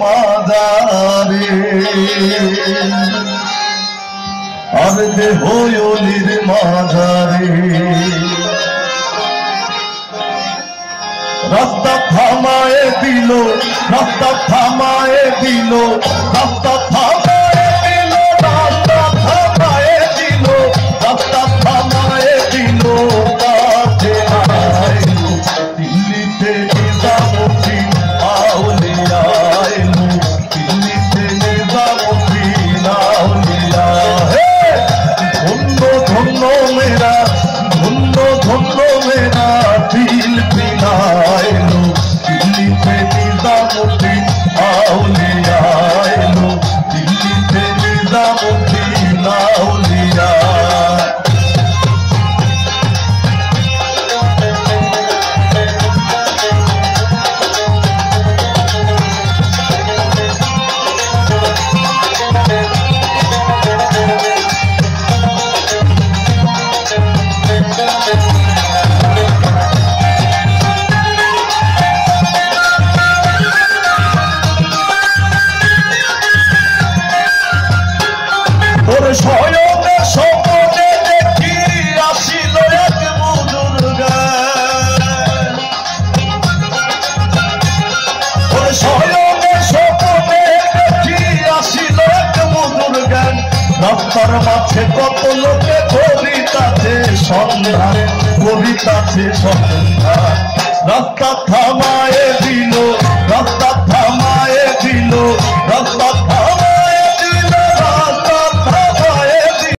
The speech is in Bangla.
মাদারে আর দেহ অলির মাঝারে রাস্তা থামায়ে দিল রাস্তা থামায়ে দিল রাস্তা থামায়ে দিল রাস্তা থামায়ে দিল রাস্তা থামায়ে দিল কাছে আইলো দিল্লিতে নিজামুদ্দিন আউলিয়া এলো দিল্লিতে নিজামুদ্দিন আউলিয়া হে ধন্য ধন্য মেরা ধন্য ধন্য মেরা দিল পিলাইলো দিল্লিতে নিজামুদ্দিন আউলিয়া এলো দিল্লিতে নিজামুদ্দিন আউলিয়া শয়নে স্বপ্নে দেখি আসিল এক মধুর গান শয়নে স্বপ্নে দেখি আসিল এক মধুর গান রাস্তার মাঝে কত লোকে কবিতাছে সন্ধ্যা কবিতাছে সন্ধ্যা রাস্তা থামায়ে দিল রাস্তা থামায়ে দিল